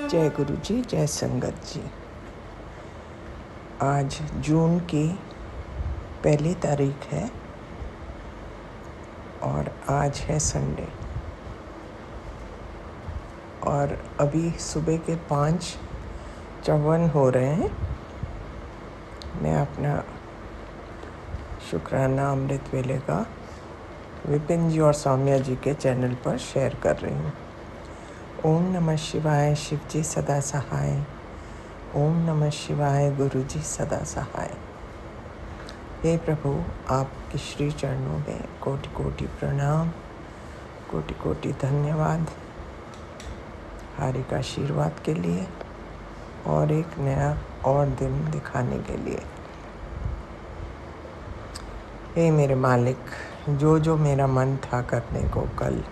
जय गुरु जी, जय संगत जी। आज जून की 1 तारीख है और आज है संडे और अभी सुबह के 5:54 हो रहे हैं। मैं अपना शुक्राना अमृत वेले का विपिन जी और सौम्या जी के चैनल पर शेयर कर रही हूँ। ओम नमः शिवाय, शिव जी सदा सहाय। ओम नमः शिवाय, गुरु जी सदा सहाय। हे प्रभु, आपके श्री चरणों में कोटि कोटि प्रणाम, कोटि कोटि धन्यवाद हरि का आशीर्वाद के लिए और एक नया और दिन दिखाने के लिए। हे मेरे मालिक, जो मेरा मन था करने को कल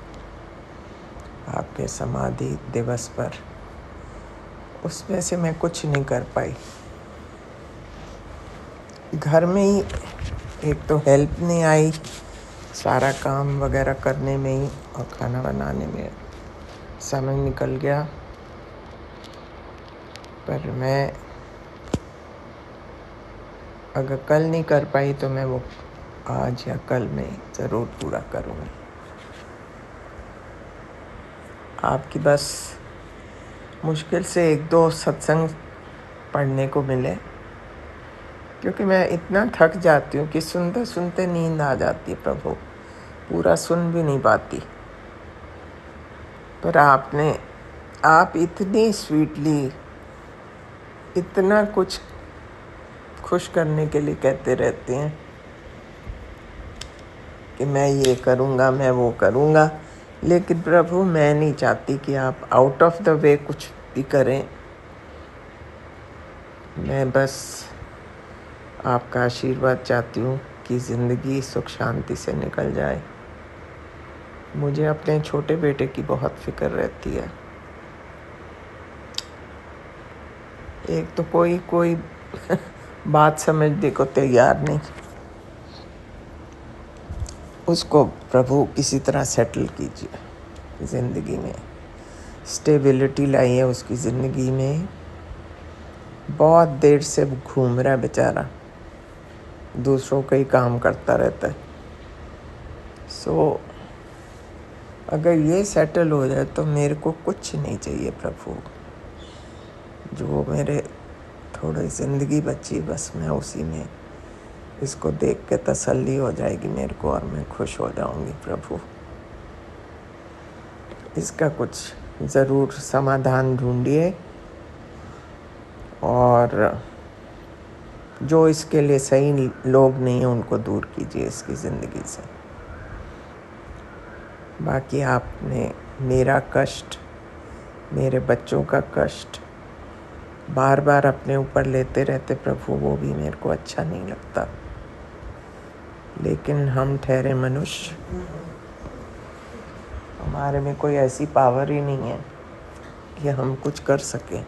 आपके समाधि दिवस पर, उसमें से मैं कुछ नहीं कर पाई। घर में ही एक तो हेल्प नहीं आई, सारा काम वगैरह करने में ही और खाना बनाने में समय निकल गया। पर मैं अगर कल नहीं कर पाई तो मैं वो आज या कल में ज़रूर पूरा करूँगी। आपकी बस मुश्किल से 1-2 सत्संग पढ़ने को मिले, क्योंकि मैं इतना थक जाती हूँ कि सुनते सुनते नींद आ जाती है। प्रभु, पूरा सुन भी नहीं पाती। पर आप इतनी स्वीटली इतना कुछ खुश करने के लिए कहते रहते हैं कि मैं ये करूँगा, मैं वो करूँगा, लेकिन प्रभु मैं नहीं चाहती कि आप आउट ऑफ द वे कुछ भी करें। मैं बस आपका आशीर्वाद चाहती हूँ कि ज़िंदगी सुख शांति से निकल जाए। मुझे अपने छोटे बेटे की बहुत फिक्र रहती है। एक तो कोई बात समझने को तैयार नहीं। उसको प्रभु किसी तरह सेटल कीजिए ज़िंदगी में। स्टेबिलिटी लाइए उसकी ज़िंदगी में। बहुत देर से घूम रहा है बेचारा, दूसरों का ही काम करता रहता है। अगर ये सेटल हो जाए तो मेरे को कुछ नहीं चाहिए प्रभु। जो मेरे थोड़ी ज़िंदगी बची, बस मैं उसी में इसको देख के तसल्ली हो जाएगी मेरे को और मैं खुश हो जाऊंगी। प्रभु, इसका कुछ ज़रूर समाधान ढूंढिए और जो इसके लिए सही लोग नहीं हैं उनको दूर कीजिए इसकी ज़िंदगी से। बाकी आपने मेरा कष्ट, मेरे बच्चों का कष्ट बार बार अपने ऊपर लेते रहते प्रभु, वो भी मेरे को अच्छा नहीं लगता। लेकिन हम ठहरे मनुष्य, हमारे में कोई ऐसी पावर ही नहीं है कि हम कुछ कर सकें।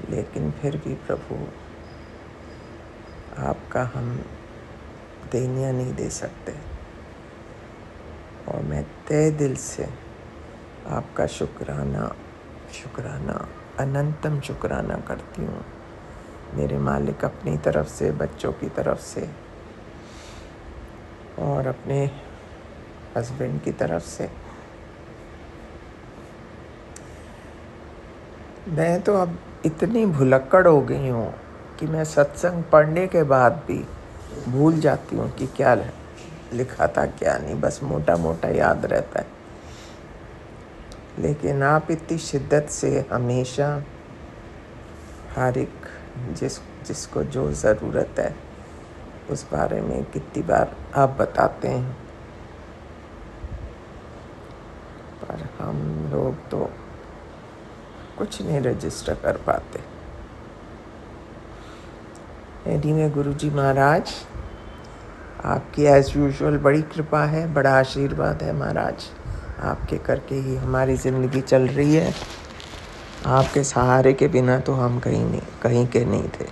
लेकिन फिर भी प्रभु, आपका हम देनिया नहीं दे सकते और मैं तहे दिल से आपका शुक्राना अनंतम शुक्राना करती हूँ मेरे मालिक, अपनी तरफ से, बच्चों की तरफ से और अपने हस्बैंड की तरफ से। मैं तो अब इतनी भुलक्कड़ हो गई हूँ कि मैं सत्संग पढ़ने के बाद भी भूल जाती हूँ कि क्या लिखा था क्या नहीं, बस मोटा मोटा याद रहता है। लेकिन आप इतनी शिद्दत से हमेशा हर एक जिसको जो ज़रूरत है उस बारे में कितनी बार आप बताते हैं, पर हम लोग तो कुछ नहीं रजिस्टर कर पाते। एनीवे गुरुजी महाराज, आपकी एज यूजुअल बड़ी कृपा है, बड़ा आशीर्वाद है महाराज। आपके करके ही हमारी ज़िंदगी चल रही है। आपके सहारे के बिना तो हम कहीं के नहीं थे।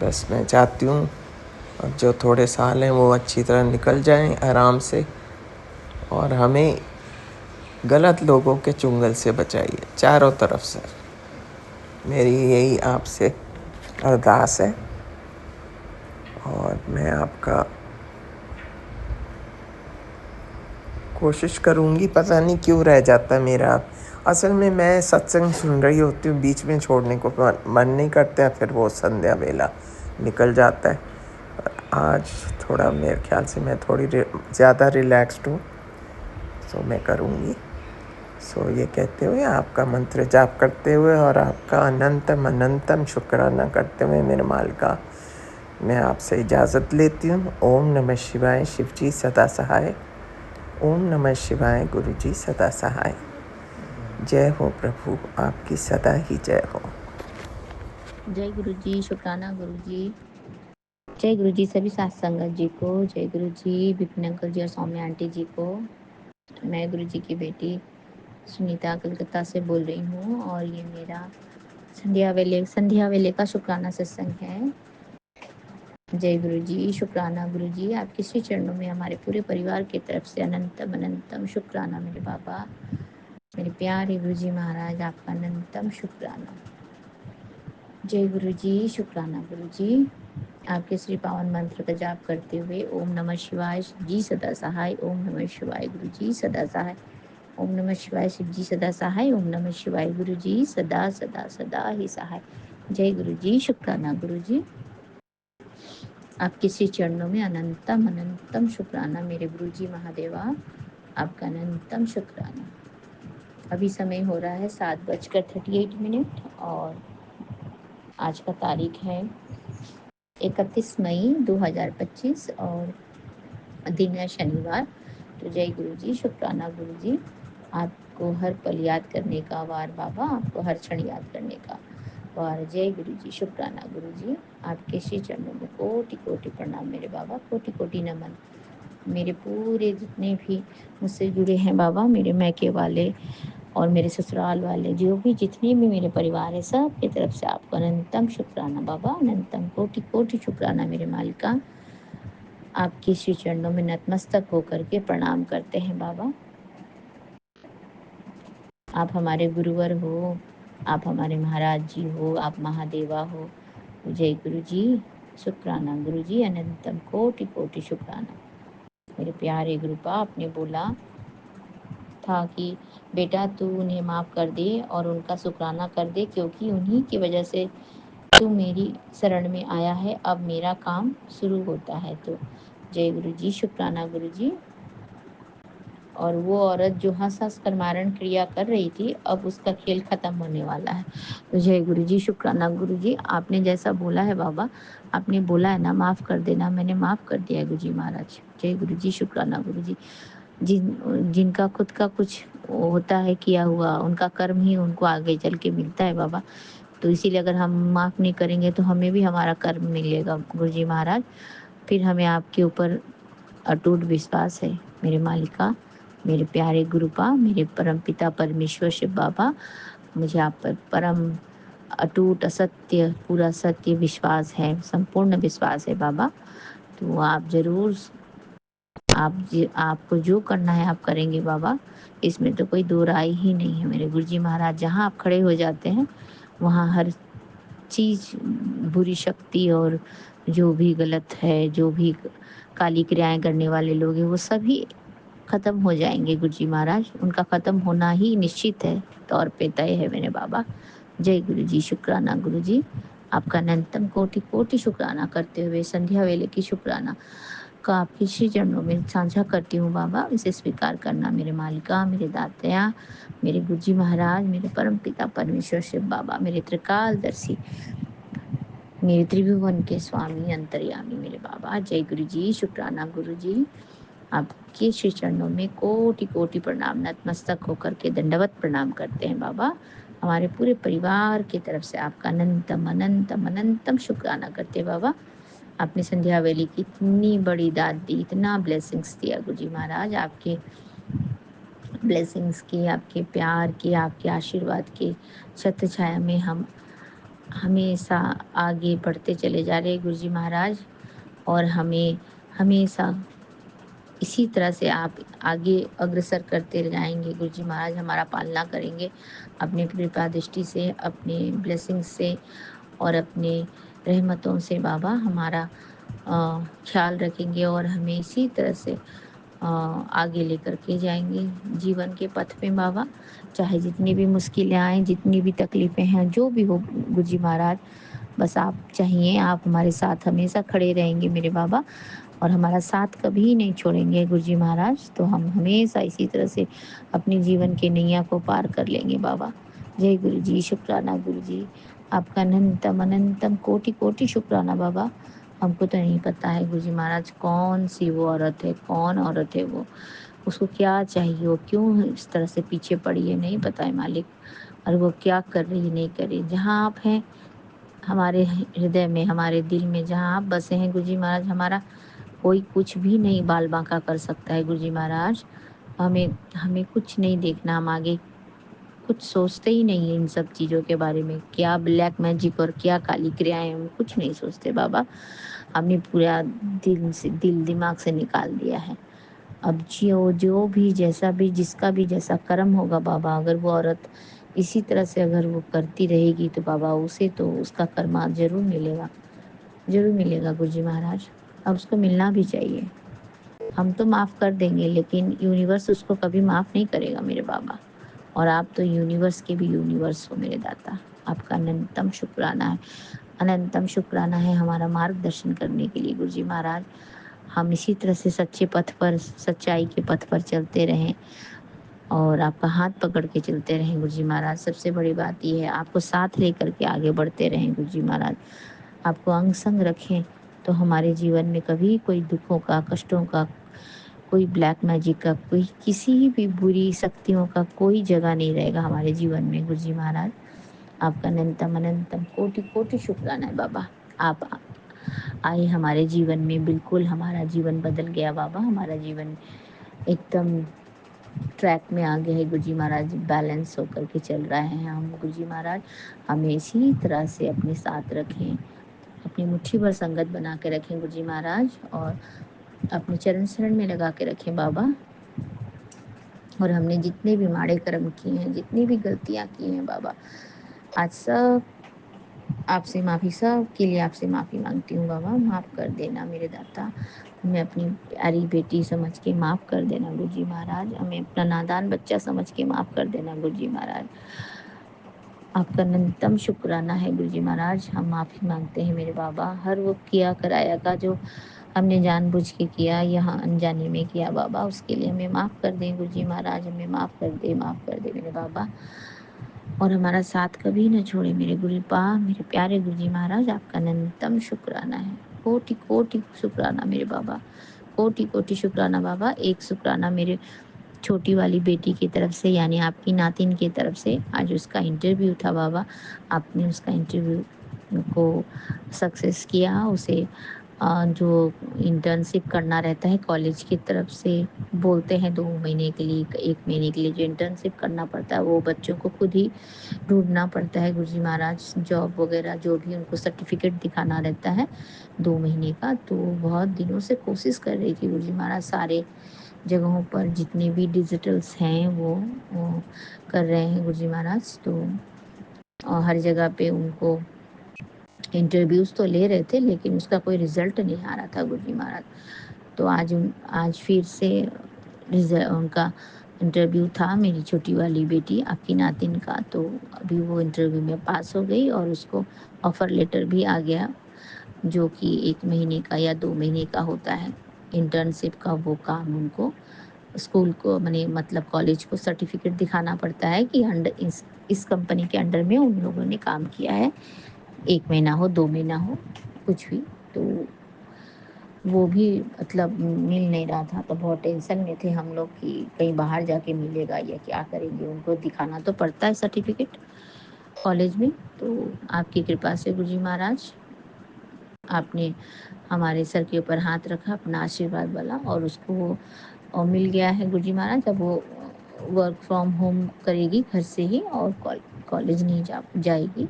बस मैं चाहती हूँ अब जो थोड़े साल हैं वो अच्छी तरह निकल जाएं आराम से, और हमें गलत लोगों के चुंगल से बचाइए चारों तरफ से। मेरी यही आपसे अरदास है और मैं आपका कोशिश करूँगी। पता नहीं क्यों रह जाता है मेरा। असल में मैं सत्संग सुन रही होती हूँ, बीच में छोड़ने को मन नहीं करता, फिर वो संध्या वेला निकल जाता है। आज थोड़ा मेरे ख्याल से मैं थोड़ी ज़्यादा रिलैक्स्ड हूँ, सो मैं करूँगी। सो ये कहते हुए, आपका मंत्र जाप करते हुए और आपका अनंतम अनंतम शुक्राना करते हुए मेरे मालिका, मैं आपसे इजाज़त लेती हूँ। ओम नमः शिवाय, शिव जी सदा सहाय। ओम नमः शिवाय, गुरु जी सदा सहाय। जय हो प्रभु, आपकी सदा ही जय हो। जय गुरु जी, शुक्राना गुरु जी। जय गुरु जी सभी साथ संगत जी को। जय गुरु जी विपिन अंकल जी और सौम्या आंटी जी को। मैं गुरु जी की बेटी सुनीता कलकत्ता से बोल रही हूँ और ये मेरा संध्या वेले का शुक्राना सत्संग है। जय गुरु जी, शुक्राना गुरु जी। आपके श्री चरणों में हमारे पूरे परिवार की तरफ से अनंतम अनंतम शुक्राना मेरे बाबा, मेरे प्यारे गुरु जी महाराज, आपका अनंतम शुक्राना। जय गुरु जी, शुक्राना गुरु जी। आपके श्री पावन मंत्र का जाप करते हुए ओम नमः शिवाय, शिव जी सदा सहाय। ओम नमः शिवाय, गुरु जी सदा सहाय। ओम नमः शिवाय, शिव जी सदा सहाय। ओम नमः शिवाय, गुरु जी सदा सदा सदा ही सहाय। जय गुरु जी, शुक्राना गुरु जी। आपके श्री चरणों में अनंतम अनंतम शुक्राना मेरे गुरु जी महादेवा, आपका अनंतम शुक्राना। अभी समय हो रहा है 7:38 और आज का तारीख है 31 मई 2025 और दिन है शनिवार। तो जय गुरु जी, शुक्राना गुरु जी। आपको हर पल याद करने का वार बाबा, आपको हर क्षण याद करने का वार। जय गुरु जी, शुक्राना गुरु जी। आपके श्री चरणों में कोटि कोटि प्रणाम मेरे बाबा, कोटि कोटि नमन। मेरे पूरे जितने भी मुझसे जुड़े हैं बाबा, मेरे मैके वाले और मेरे ससुराल वाले, जो भी जितने भी मेरे परिवार है, सब की तरफ से आपको अनंतम शुक्राना बाबा, अनंतम कोटि कोटि शुक्राना मेरे मालिका। आपके श्री चरणों में नतमस्तक होकर के प्रणाम करते हैं बाबा। आप हमारे गुरुवर हो, आप हमारे महाराज जी हो, आप महादेवा हो। जय गुरु जी, शुक्राना गुरु जी, अनंतम कोटि कोटि शुक्राना। मेरे प्यारे गुरुपा, आपने बोला था कि बेटा तू उन्हें माफ़ कर दे और उनका शुक्राना कर दे, क्योंकि उन्हीं की वजह से तू मेरी शरण में आया है। अब मेरा काम शुरू होता है। तो जय गुरु जी, शुक्राना गुरु जी। और वो औरत जो हंस हंस कर मारण क्रिया कर रही थी, अब उसका खेल खत्म होने वाला है। तो जय गुरु जी, शुक्राना गुरु जी। आपने जैसा बोला है बाबा, आपने बोला है ना माफ़ कर देना, मैंने माफ़ कर दिया है गुरु जी महाराज। जय गुरु जी, शुक्राना गुरु जी। जिनका खुद का कुछ होता है किया हुआ, उनका कर्म ही उनको आगे चल के मिलता है बाबा। तो इसीलिए अगर हम माफ़ नहीं करेंगे तो हमें भी हमारा कर्म मिलेगा गुरु जी महाराज। फिर हमें आपके ऊपर अटूट विश्वास है मेरे मालिका, मेरे प्यारे गुरुपा, मेरे परम पिता परमेश्वर शिव बाबा। मुझे आप पर परम अटूट असत्य पूरा सत्य विश्वास है, संपूर्ण विश्वास है बाबा। तो आप ज़रूर, आपको जो करना है आप करेंगे बाबा, इसमें तो कोई दो राय ही नहीं है मेरे गुरुजी महाराज। जहाँ आप खड़े हो जाते हैं वहाँ हर चीज़, बुरी शक्ति और जो भी गलत है, जो भी काली क्रियाएं करने वाले लोग हैं, वो सभी खत्म हो जाएंगे गुरुजी महाराज। उनका खत्म होना ही निश्चित है, तौर पे तय है मेरे बाबा। जय गुरु जी, शुक्राना गुरु जी। आपका अनंतम कोटि कोटि शुक्राना करते हुए संध्या वेले की शुक्राना का आपके श्री चरणों में साझा करती हूँ बाबा। इसे स्वीकार करना मेरे मालिका, मेरे दातया, मेरे गुरुजी महाराज, मेरे परम पिता परमेश्वर शिव बाबा, मेरे त्रिकालदर्शी, मेरे त्रिभुवन के स्वामी अंतर्यामी मेरे बाबा। जय गुरु जी, शुक्राना गुरु जी। आपके श्री चरणों में कोटि कोटि प्रणाम, नतमस्तक होकर के दंडवत प्रणाम करते हैं बाबा। हमारे पूरे परिवार की तरफ से आपका अनंतम अनंतम अनंतम शुक्राना करते हैं बाबा। आपने संध्या वेली की इतनी बड़ी दात दी, इतना ब्लेसिंग्स दिया गुरुजी महाराज। आपके ब्लेसिंग्स की, आपके प्यार की, आपके आशीर्वाद की छत्र छाया में हम हमेशा आगे बढ़ते चले जा रहे गुरुजी महाराज। और हमें हमेशा इसी तरह से आप आगे अग्रसर करते जाएंगे गुरु जी महाराज, हमारा पालना करेंगे अपने कृपा दृष्टि से, अपने ब्लेसिंग से और अपने रहमतों से बाबा हमारा ख्याल रखेंगे और हमें इसी तरह से आगे लेकर के जाएंगे जीवन के पथ पे बाबा। चाहे जितनी भी मुश्किलें आए, जितनी भी तकलीफें हैं, जो भी हो गुरु जी महाराज, बस आप चाहिए, आप हमारे साथ हमेशा खड़े रहेंगे मेरे बाबा और हमारा साथ कभी नहीं छोड़ेंगे गुरु जी महाराज। तो हम हमेशा इसी तरह से अपने जीवन के नैया को पार कर लेंगे बाबा। जय गुरु जी, शुक्राना गुरु जी, आपका अनंतम अनंतम कोटि कोटि शुक्राना बाबा। हमको तो नहीं पता है गुरु जी महाराज कौन सी वो औरत है, कौन औरत है वो, उसको क्या चाहिए, वो क्यों इस तरह से पीछे पड़ी है, नहीं पता है मालिक। और वो क्या कर रही है, नहीं कर रही। जहाँ आप हैं हमारे हृदय में, हमारे दिल में, जहाँ आप बसे हैं गुरु जी महाराज, हमारा कोई कुछ भी नहीं बाल बांका कर सकता है गुरु जी महाराज। हमें हमें कुछ नहीं देखना, हम आगे कुछ सोचते ही नहीं है इन सब चीज़ों के बारे में, क्या ब्लैक मैजिक और क्या काली क्रियाएं, हम कुछ नहीं सोचते बाबा। हमने पूरा दिल से, दिल दिमाग से निकाल दिया है। अब जो जो भी जैसा भी जिसका भी जैसा कर्म होगा बाबा, अगर वो औरत इसी तरह से अगर वो करती रहेगी तो बाबा उसे तो उसका कर्मा जरूर मिलेगा, जरूर मिलेगा गुरु जी महाराज। अब उसको मिलना भी चाहिए। हम तो माफ़ कर देंगे लेकिन यूनिवर्स उसको कभी माफ़ नहीं करेगा मेरे बाबा। और आप तो यूनिवर्स के भी यूनिवर्स हो मेरे दाता। आपका अनंतम शुक्राना है, अनंतम शुक्राना है हमारा मार्गदर्शन करने के लिए गुरु जी महाराज। हम इसी तरह से सच्चे पथ पर, सच्चाई के पथ पर चलते रहें और आपका हाथ पकड़ के चलते रहें गुरु जी महाराज। सबसे बड़ी बात ये है, आपको साथ लेकर के आगे बढ़ते रहें गुरु जी महाराज। आपको अंग संग रखें तो हमारे जीवन में कभी कोई दुखों का, कष्टों का, कोई ब्लैक मैजिक का, कोई किसी भी बुरी शक्तियों का कोई जगह नहीं रहेगा हमारे जीवन में गुरु जी महाराज। आपका अनंतम अनंतम कोटि कोटि शुक्राना है बाबा। आप आए हमारे जीवन में, बिल्कुल हमारा जीवन बदल गया बाबा। हमारा जीवन एकदम ट्रैक में आ गया है गुरु जी महाराज, बैलेंस होकर के चल रहे हैं हम गुरु जी महाराज। हमें इसी तरह से अपने साथ रखें, अपनी मुट्ठी भर संगत बना के रखें गुरु जी महाराज और अपने चरण शरण में लगा के रखें बाबा। और हमने जितने भी माड़े कर्म किए हैं, जितनी भी गलतियां की हैं बाबा, आज सब आपसे माफ़ी, सब के लिए आपसे माफ़ी मांगती हूँ बाबा। माफ़ कर देना मेरे दाता, हमें अपनी प्यारी बेटी समझ के माफ़ कर देना गुरु जी महाराज। हमें अपना नादान बच्चा समझ के माफ़ कर देना गुरु जी महाराज। आपका अनंतम शुक्राना है गुरु जी महाराज। हम माफ़ी मांगते हैं मेरे बाबा, हर वो किया कराया का जो हमने जानबूझ के किया, यहाँ अनजाने में किया बाबा, उसके लिए हमें माफ़ कर दें गुरु जी महाराज। हमें माफ़ कर दे, माफ़ कर दे मेरे बाबा। और हमारा साथ कभी न छोड़े मेरे गुरुपा, मेरे प्यारे गुरु जी महाराज। आपका अनंतम शुक्राना है, कोटि कोटि शुक्राना मेरे बाबा, कोटि कोटि शुक्राना बाबा। एक शुक्राना मेरे छोटी वाली बेटी की तरफ से, यानी आपकी नातिन की तरफ से। आज उसका इंटरव्यू था बाबा, आपने उसका इंटरव्यू को सक्सेस किया। उसे जो इंटर्नशिप करना रहता है कॉलेज की तरफ से, बोलते हैं 2 महीने के लिए, 1 महीने के लिए जो इंटर्नशिप करना पड़ता है वो बच्चों को खुद ही ढूंढना पड़ता है गुरु जी महाराज। जॉब वगैरह जो भी उनको सर्टिफिकेट दिखाना रहता है 2 महीने का। तो बहुत दिनों से कोशिश कर रही थी गुरु जी महाराज, सारे जगहों पर जितने भी डिजिटल्स हैं वो कर रहे हैं गुरु जी महाराज। तो हर जगह पे उनको इंटरव्यूज़ तो ले रहे थे लेकिन उसका कोई रिजल्ट नहीं आ रहा था गुरु जी महाराज। तो आज फिर से उनका इंटरव्यू था, मेरी छोटी वाली बेटी आपकी नातिन का। तो अभी वो इंटरव्यू में पास हो गई और उसको ऑफ़र लेटर भी आ गया, जो कि 1 महीने का या 2 महीने का होता है इंटर्नशिप का। वो काम उनको स्कूल को मने मतलब कॉलेज को सर्टिफिकेट दिखाना पड़ता है कि अंडर इस कंपनी के अंडर में उन लोगों ने काम किया है, 1 महीना हो, 2 महीना हो, कुछ भी। तो वो भी मतलब मिल नहीं रहा था, तो बहुत टेंशन में थे हम लोग कि कहीं बाहर जाके मिलेगा या क्या करेंगे। उनको दिखाना तो पड़ता है सर्टिफिकेट कॉलेज में। तो आपकी कृपा से गुरु जी महाराज, आपने हमारे सर के ऊपर हाथ रखा अपना आशीर्वाद वाला और उसको मिल गया है गुरु जी महाराज। अब वो वर्क फ्रॉम होम करेगी घर से ही और कॉलेज नहीं जाएगी।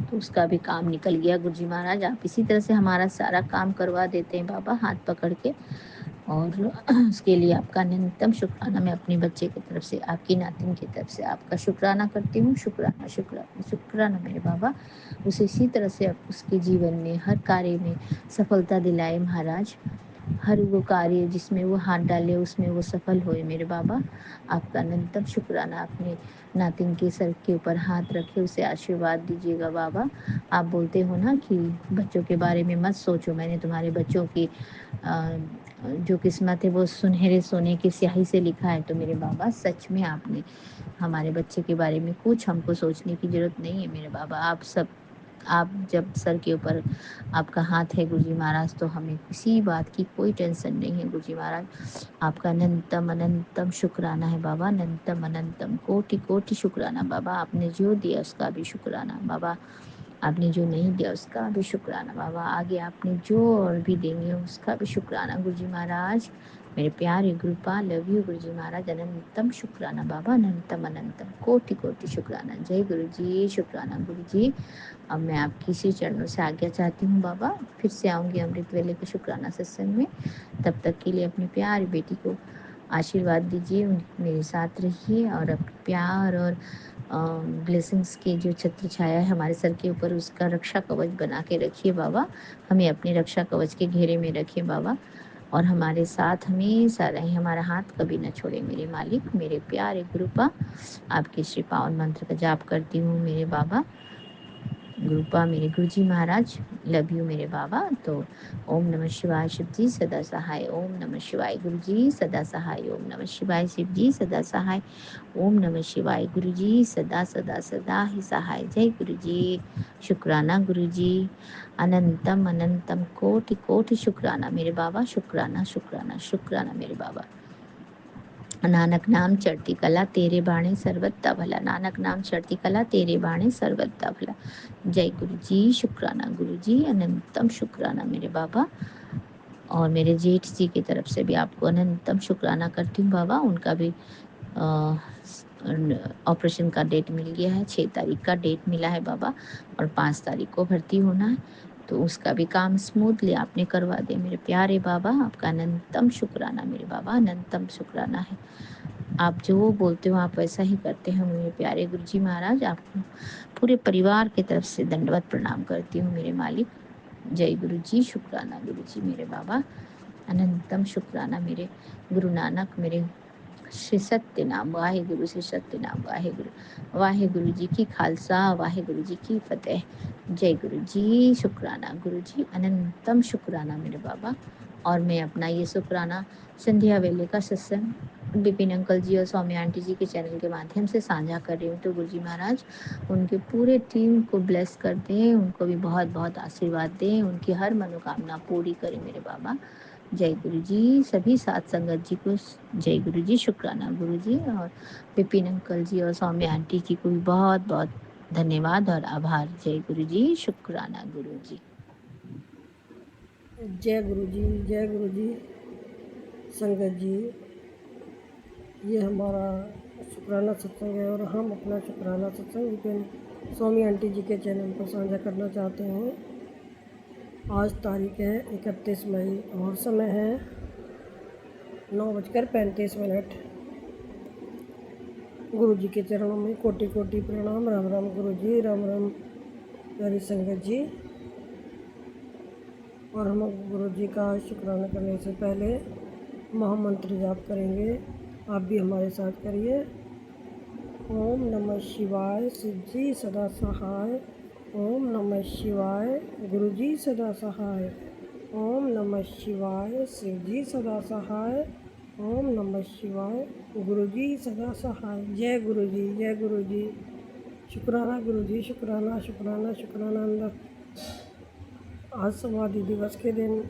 तो उसका भी काम निकल गया गुरु जी महाराज। आप इसी तरह से हमारा सारा काम करवा देते हैं बाबा, हाथ पकड़ के। और उसके लिए आपका न्यूनतम शुक्राना मैं अपने बच्चे की तरफ से, आपकी नातिन की तरफ से आपका शुक्राना करती हूँ। शुक्राना शुक्राना शुक्राना मेरे बाबा, उसे इसी तरह से आप उसके जीवन में हर कार्य में सफलता दिलाए महाराज। हर वो कार्य जिसमें वो हाथ डाले उसमें वो सफल होए मेरे बाबा। आपका अनंतम शुक्राना। अपने नातिन के सर के ऊपर हाथ रखे उसे आशीर्वाद दीजिएगा बाबा। आप बोलते हो ना कि बच्चों के बारे में मत सोचो, मैंने तुम्हारे बच्चों की जो किस्मत है वो सुनहरे सोने की स्याही से लिखा है। तो मेरे बाबा सच में आपने हमारे बच्चे के बारे में कुछ हमको सोचने की ज़रूरत नहीं है मेरे बाबा। आप जब सर के ऊपर आपका हाथ है गुरुजी महाराज, तो हमें किसी बात की कोई टेंशन नहीं है गुरुजी महाराज। आपका अनंतम अनंतम शुक्राना है बाबा, अनंतम अनंतम कोटि कोटि शुक्राना बाबा। आपने जो दिया उसका भी शुक्राना बाबा, आपने जो नहीं दिया उसका भी शुक्राना बाबा, आगे आपने जो और भी देंगे उसका भी शुक्राना गुरुजी महाराज। मेरे प्यारे गुरुपा, लव यू गुरुजी महाराज। अनंतम शुक्राना बाबा, अनंतम अनंतम कोटि कोटि शुक्राना। जय गुरुजी, शुक्राना गुरुजी। अब मैं आपकी श्री चरणों से आज्ञा चाहती हूँ बाबा। फिर से आऊँगी अमृत वेले के शुक्राना सत्संग में। तब तक के लिए अपनी प्यारी बेटी को आशीर्वाद दीजिए, मेरे साथ रहिए और अपने प्यार और ब्लेसिंग्स की जो छत्र छाया है हमारे सर के ऊपर, उसका रक्षा कवच बना के रखिए बाबा। हमें अपने रक्षा कवच के घेरे में रखिए बाबा, और हमारे साथ हमेशा रहे, हमारा हाथ कभी न छोड़े मेरे मालिक। मेरे प्यारे गुरुपा, आपके श्री पावन मंत्र का जाप करती हूँ मेरे बाबा। गुरुपा मेरे गुरुजी महाराज, लव यू मेरे बाबा। तो ओम नमः शिवाय शिव जी सदा सहाय, ओम नमः शिवाय गुरु जी सदा सहाय, ओम नमः शिवाय शिव जी सदा सहाय, ओम नमः शिवाय गुरु जी सदा सदा सदा ही सहाय। जय गुरु जी, शुक्राना गुरु जी। अनंतम अनंतम कोटि कोटि शुक्राना मेरे बाबा, शुक्राना शुक्राना शुक्राना मेरे बाबा। नानक नाम चढ़ती कला तेरे बाणे सर्वत्ता भला, नानक नाम चढ़ती कला तेरे बाणे सर्वत्ता भला। जय गुरु जी, शुक्राना गुरु जी, अनंतम शुक्राना मेरे बाबा। और मेरे जेठ जी की तरफ से भी आपको अनंतम शुक्राना करती हूँ बाबा। उनका भी ऑपरेशन का डेट मिल गया है, 6 तारीख का डेट मिला है बाबा, और 5 तारीख को भर्ती होना है। तो उसका भी काम स्मूथली आपने करवा दिया मेरे प्यारे बाबा। आपका अनंतम शुक्राना मेरे बाबा, अनंतम शुक्राना है। आप जो बोलते हो आप वैसा ही करते हैं मेरे प्यारे गुरुजी महाराज। आपको पूरे परिवार की तरफ से दंडवत प्रणाम करती हूँ मेरे मालिक। जय गुरु जी, शुक्राना गुरु जी मेरे बाबा। अनंतम शुक्राना मेरे गुरु नानक, मेरे श्री सत्य नाम, वाहे गुरु श्री सत्य नाम, वाहे गुरु जी की खालसा, वाहे गुरु जी की फतेह। जय गुरु जी, शुक्राना गुरु जी, अनंतम शुक्राना मेरे बाबा। और मैं अपना ये शुक्राना संध्या वेले का सत्संग बिपिन अंकल जी और सौम्य आंटी जी के चैनल के माध्यम से साझा कर रही हूँ। तो गुरुजी महाराज उनके पूरे टीम को ब्लेस कर दें, उनको भी बहुत बहुत आशीर्वाद दें, उनकी हर मनोकामना पूरी करें मेरे बाबा। जय गुरु जी, सभी साथ संगत जी को जय गुरु जी, शुक्राना गुरु जी। और बिपिन अंकल जी और सौम्य आंटी जी को भी बहुत बहुत धन्यवाद और आभार। जय गुरु जी, शुक्राना गुरु जी। जय गुरु जी, जय गुरु जी। संगत जी, ये हमारा शुक्राना सत्संग है और हम अपना शुक्राना सत्संग विपिन स्वामी आंटी जी के चैनल पर साझा करना चाहते हैं। आज तारीख है 31 मई और समय है 9:35। गुरु जी के चरणों में कोटि कोटि प्रणाम। राम राम गुरु जी, राम राम प्यारी संगत जी। और हम गुरु जी का शुक्राना करने से पहले महामंत्र जाप करेंगे। आप भी हमारे साथ करिए। ओम नमः शिवाय, शिव जी सदा सहाय। ओम नमः शिवाय, गुरु जी सदा सहाय। ओम नमः शिवाय, शिव जी सदा सहाय। ओम नमः शिवाय, गुरु जी सदा सहाय। जय गुरु जी, जय गुरु जी। शुक्राना गुरु जी, शुक्राना शुक्राना शुक्राना। अंदर आज समाधि दिवस के दिन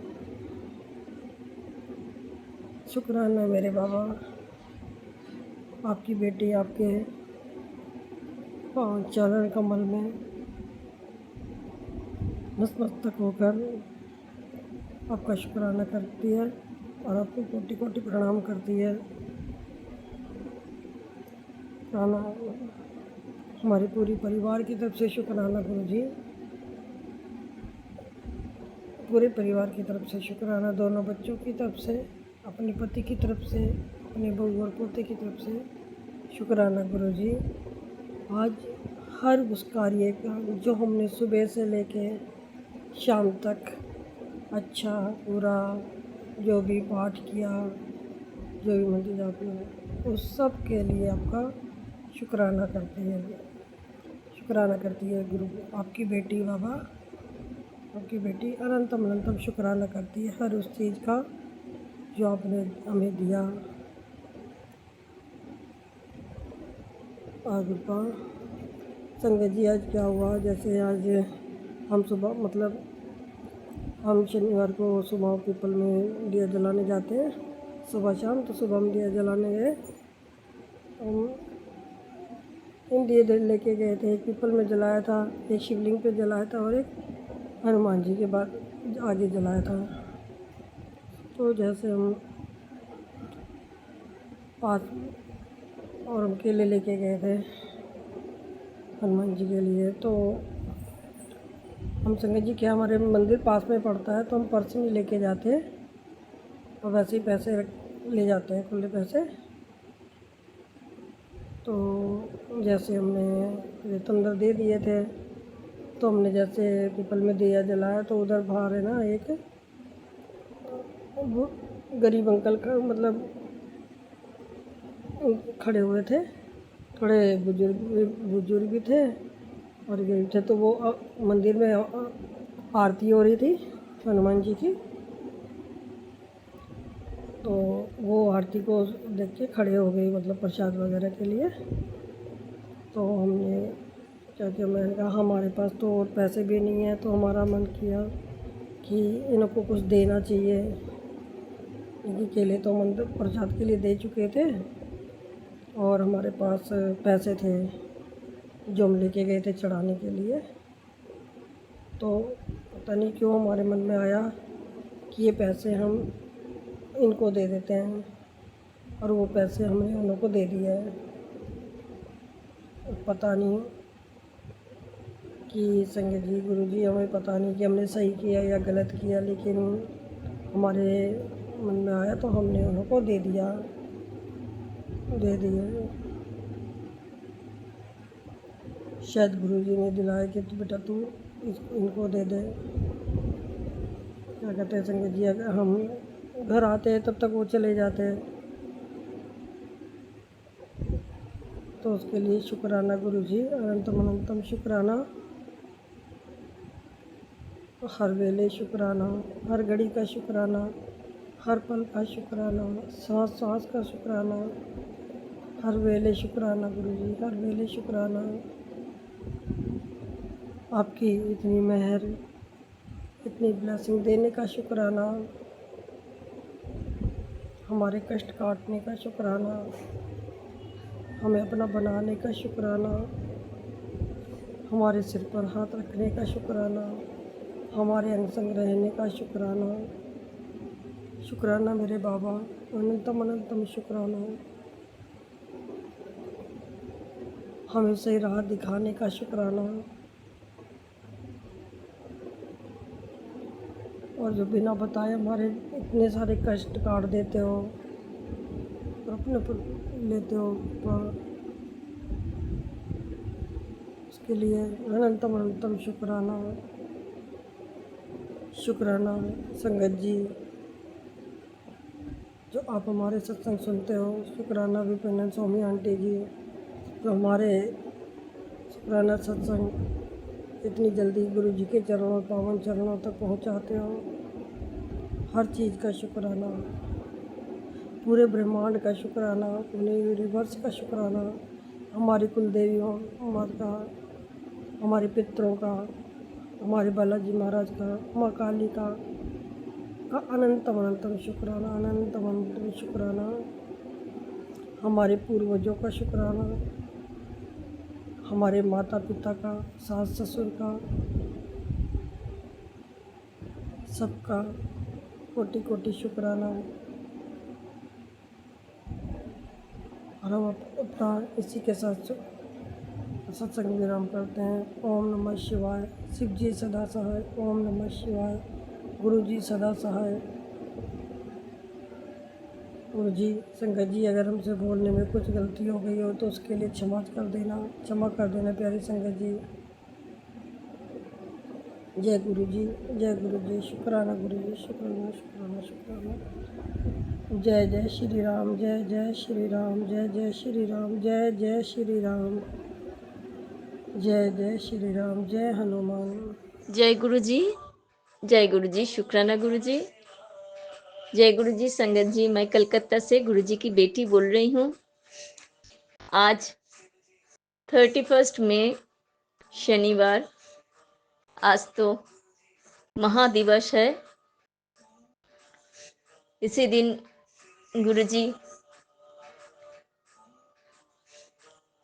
शुक्राना मेरे बाबा। आपकी बेटी आपके पाँव चरण कमल में नतमस्तक होकर आपका शुक्राना करती है और आपको कोटि कोटि प्रणाम करती है। शुक्राना हमारे पूरी परिवार की तरफ से शुक्राना गुरु जी, पूरे परिवार की तरफ से शुक्राना, दोनों बच्चों की तरफ से अपने पति की तरफ से, अपने बहू और पोते की तरफ से शुक्राना गुरु जी। आज हर उस कार्य का जो हमने सुबह से लेके शाम तक अच्छा बुरा जो भी पाठ किया, जो भी मंदिर जाप किया, उस सब के लिए आपका शुक्राना करती है, शुक्राना करती है गुरु। आपकी बेटी बाबा, आपकी बेटी अनंतम अनंतम शुक्राना करती है हर उस चीज़ का जो आपने हमें दिया। आज रूपा संगत जी, आज क्या हुआ, जैसे आज हम सुबह मतलब हम शनिवार को सुबह पीपल में दिया जलाने जाते हैं सुबह शाम, तो सुबह हम दिया जलाने गए। हम इन दिए लेके गए थे, एक पीपल में जलाया था, एक शिवलिंग पे जलाया था और एक हनुमान जी के बाद आगे जलाया था। तो जैसे हम पास और हम केले लेके गए थे हनुमान जी के लिए, तो हम संगत जी क्या हमारे मंदिर पास में पड़ता है, तो हम पर्स नहीं लेके जाते और वैसे ही पैसे ले जाते हैं, खुले पैसे। तो जैसे हमने अंदर दे दिए थे, तो हमने जैसे पीपल में दिया जलाया, तो उधर बाहर है ना एक वो गरीब अंकल का मतलब खड़े हुए थे, थोड़े बुजुर्ग भी थे और गरीब थे। तो वो मंदिर में आरती हो रही थी हनुमान जी की, तो वो आरती को देख के खड़े हो गई मतलब प्रसाद वगैरह के लिए। तो हमने क्या किया, मैंने कहा हमारे पास तो और पैसे भी नहीं है, तो हमारा मन किया कि इनको कुछ देना चाहिए, क्योंकि केले तो मंदिर प्रसाद के लिए दे चुके थे और हमारे पास पैसे थे जो हम लेके गए थे चढ़ाने के लिए। तो पता नहीं क्यों हमारे मन में आया कि ये पैसे हम इनको दे देते हैं, और वो पैसे हमने उन लोगों को दे दिए हैं। पता नहीं कि संगत जी गुरु जी, हमें पता नहीं कि हमने सही किया या गलत किया, लेकिन हमारे मन में आया तो हमने उन लोगों को दे दिया, दे दिए। शायद गुरु जी ने दिलाया कि तू बेटा तू इनको दे दे। क्या कहते हैं संगत जी, अगर हम घर आते हैं तब तक वो चले जाते हैं, तो उसके लिए शुक्राना गुरु जी, अनंतम अनंतम शुक्राना, हर वेले शुक्राना, हर घड़ी का शुक्राना, हर पल का शुक्राना, सांस सांस का शुक्राना, हर वेले शुक्राना गुरु जी, हर वेले शुक्राना। आपकी इतनी मेहर, इतनी ब्लेसिंग देने का शुक्राना, हमारे कष्ट काटने का शुक्राना, हमें अपना बनाने का शुक्राना, हमारे सिर पर हाथ रखने का शुक्राना, हमारे अंग संग रहने का शुक्राना। शुक्राना मेरे बाबा, अनंतम अनंतम शुक्राना, हमें सही राह दिखाने का शुक्राना, और जो बिना बताए हमारे इतने सारे कष्ट काट देते हो और अपने पर लेते हो, उसके लिए अनंतम अनंतम शुक्राना। शुक्राना संगत जी, जो आप हमारे सत्संग सुनते हो। शुक्राना विपिन स्वामी आंटी जी, जो हमारे शुक्राना सत्संग इतनी जल्दी गुरु जी के चरणों, पावन चरणों तक पहुंचाते हो। हर चीज़ का शुक्राना, पूरे ब्रह्मांड का शुक्राना, पूरे यूनिवर्स का शुक्राना, हमारी कुल देवियों का, हमारे पितरों का, हमारे बालाजी महाराज का, माँ काली का अनंतम अनंतम शुक्राना, अनंतम अनंतम शुक्राना, हमारे पूर्वजों का शुक्राना, हमारे माता पिता का, सास ससुर का, सबका कोटि कोटि शुक्राना। और हम अपना इसी के साथ सत्संग विराम करते हैं। ओम नमः शिवाय। शिव जी सदा सहाय। ओम नमः शिवाय। गुरु जी सदा सहाय। गुरु जी, संगत जी, अगर हमसे बोलने में कुछ गलती हो गई हो तो उसके लिए क्षमा कर देना प्यारी संगत जी। जय गुरु जी, जय गुरु जी, शुक्राना गुरु जी, शुक्राना शुक्राना शुक्राना। जय जय श्री राम, जय जय श्री राम, जय जय श्री राम, जय जय श्री राम, जय जय श्री राम, जय हनुमान। जय गुरु जी, जय गुरु जी, शुक्राना गुरु जी। जय गुरु जी, संगत जी, मैं कलकत्ता से गुरु जी की बेटी बोल रही हूँ। आज 31 मई शनिवार, आज तो महादिवस है। इसी दिन गुरु जी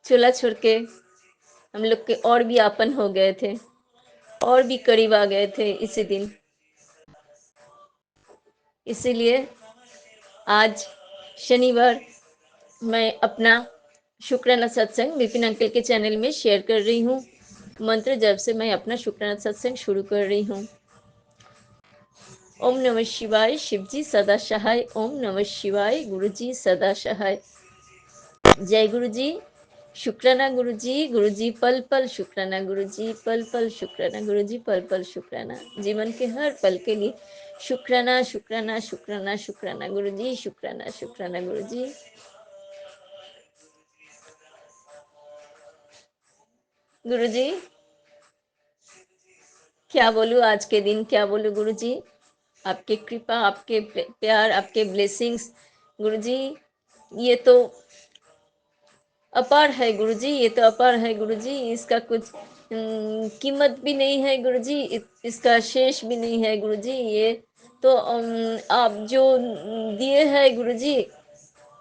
चूल्हा छोड़ के हम लोग के और भी आपन हो गए थे, और भी करीब आ गए थे इसी दिन। इसीलिए आज शनिवार मैं अपना शुक्राना सत्संग विपिन अंकल के चैनल में शेयर कर रही हूँ। मंत्र जब से मैं अपना शुक्राना सत्संग शुरू कर रही हूँ। ओम नमः शिवाय, शिवजी सदा सहाय। ओम नमः शिवाय, गुरु जी सदा सहाय। जय गुरु जी, शुक्राना गुरु जी पल पल शुक्राना गुरु जी, पल पल शुक्राना गुरु जी, पल पल शुक्राना। जीवन के हर पल के लिए शुक्राना शुक्राना शुक्राना शुक्राना गुरु जी, शुक्राना शुक्राना गुरु जी। गुरु जी क्या बोलूँ, आज के दिन क्या बोलूँ गुरु जी। आपके कृपा, आपके प्यार, आपके ब्लेसिंग्स गुरु जी, ये तो अपार है गुरु जी, ये तो अपार है गुरु जी। इसका कुछ कीमत भी नहीं है गुरु जी, इसका शेष भी नहीं है गुरु जी। ये तो आप जो दिए हैं गुरु जी,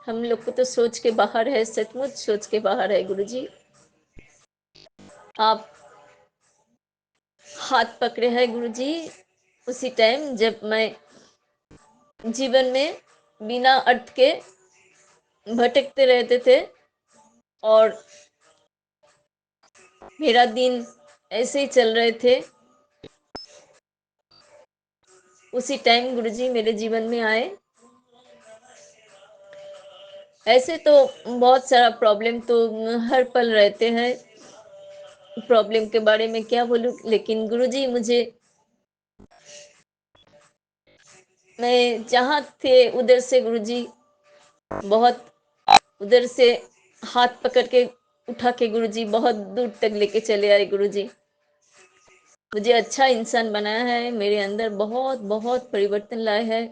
हम लोग को तो सोच के बाहर है, सचमुच सोच के बाहर है गुरु जी। आप हाथ पकड़े हैं गुरु जी उसी टाइम जब मैं जीवन में बिना अर्थ के भटकते रहते थे, और मेरा दिन ऐसे ही चल रहे थे। उसी टाइम गुरुजी मेरे जीवन में आए। ऐसे तो बहुत सारा प्रॉब्लम तो हर पल रहते हैं, प्रॉब्लम के बारे में क्या बोलूं, लेकिन गुरुजी मुझे, मैं जहाँ थे उधर से गुरुजी बहुत, उधर से हाथ पकड़ के उठा के गुरुजी बहुत दूर तक लेके चले आए गुरुजी। मुझे अच्छा इंसान बनाया है, मेरे अंदर बहुत बहुत परिवर्तन लाए है।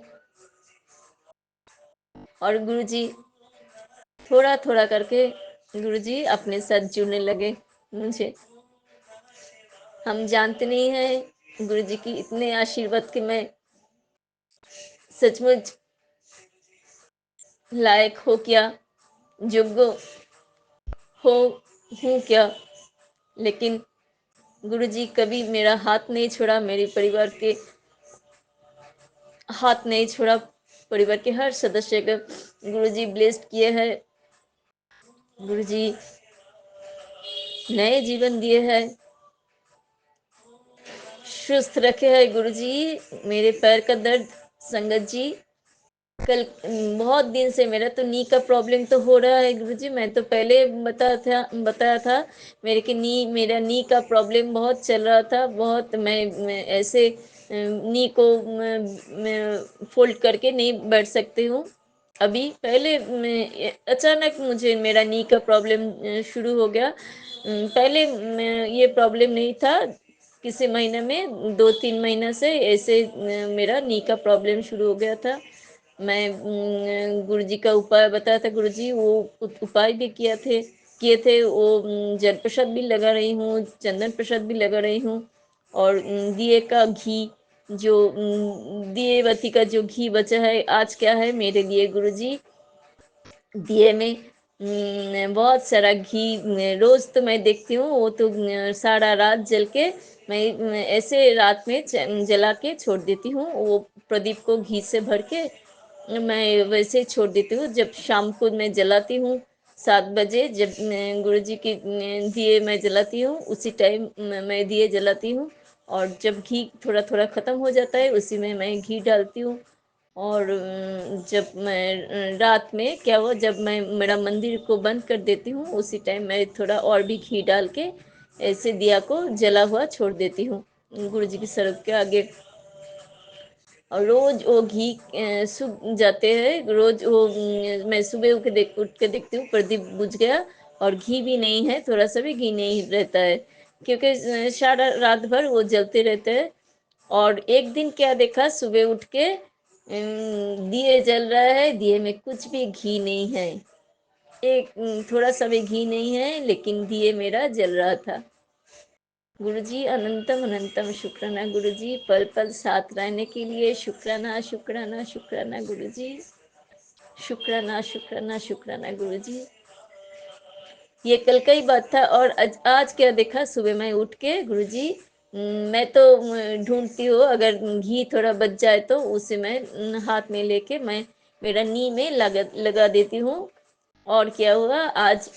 और गुरुजी थोड़ा थोड़ा करके गुरुजी अपने साथ जुड़ने लगे मुझे। हम जानते नहीं हैं गुरुजी की इतने आशीर्वाद के मैं सचमुच लायक हो क्या, योग्य हो हूँ क्या, लेकिन गुरुजी कभी मेरा हाथ नहीं छोड़ा, मेरे परिवार के हाथ नहीं छोड़ा। परिवार के हर सदस्य को गुरुजी ब्लेस्ड किए हैं, गुरुजी नए जीवन दिए हैं, स्वस्थ रखे हैं गुरुजी। मेरे पैर का दर्द संगत जी, कल बहुत दिन से मेरा तो नी का प्रॉब्लम तो हो रहा है गुरुजी। मैं तो पहले बताया था मेरा नी का प्रॉब्लम बहुत चल रहा था। बहुत मैं ऐसे नी को मैं फोल्ड करके नहीं बैठ सकती हूँ। अभी पहले अचानक मुझे मेरा नी का प्रॉब्लम शुरू हो गया। पहले ये प्रॉब्लम नहीं था, किसी महीने में 2-3 महीना से ऐसे मेरा नी का प्रॉब्लम शुरू हो गया था। मैं गुरुजी का उपाय बताया था गुरुजी, वो उपाय भी किए थे। वो जल प्रसाद भी लगा रही हूँ, चंदन प्रसाद भी लगा रही हूँ, और दिए का घी, जो दिए बत्ती का जो घी बचा है, आज क्या है मेरे लिए गुरुजी, दिए में बहुत सारा घी रोज तो मैं देखती हूँ, वो तो सारा रात जल के मैं ऐसे रात में जला के छोड़ देती हूँ। वो प्रदीप को घी से भर के मैं वैसे ही छोड़ देती हूँ। जब शाम को मैं जलाती हूँ 7 बजे, जब गुरुजी की दिए मैं जलाती हूँ, उसी टाइम मैं दिए जलाती हूँ। और जब घी थोड़ा थोड़ा ख़त्म हो जाता है, उसी में मैं घी डालती हूँ और जब मैं रात में क्या हुआ, जब मैं मेरा मंदिर को बंद कर देती हूँ, उसी टाइम मैं थोड़ा और भी घी डाल के ऐसे दिया को जला हुआ छोड़ देती हूँ गुरु जी की सड़क के आगे। और रोज वो घी सूख जाते हैं, रोज वो मैं सुबह उठ के देखती हूँ प्रदीप बुझ गया और घी भी नहीं है, थोड़ा सा भी घी नहीं रहता है, क्योंकि सारा रात भर वो जलते रहते हैं। और एक दिन क्या देखा, सुबह उठ के दिए जल रहा है, दिए में कुछ भी घी नहीं है, एक थोड़ा सा भी घी नहीं है, लेकिन दिए मेरा जल रहा था। गुरुजी अनंतम अनंतम शुक्राना गुरुजी, पल पल साथ रहने के लिए शुक्राना शुक्राना शुक्राना गुरुजी, शुक्राना शुक्राना शुक्राना गुरुजी। ये कल का ही बात था। और आज क्या देखा, सुबह मैं उठ के गुरुजी मैं तो ढूंढती हूँ, अगर घी थोड़ा बच जाए तो उसे मैं हाथ में लेके मैं मेरा नी में लगा देती हूँ। और क्या हुआ आज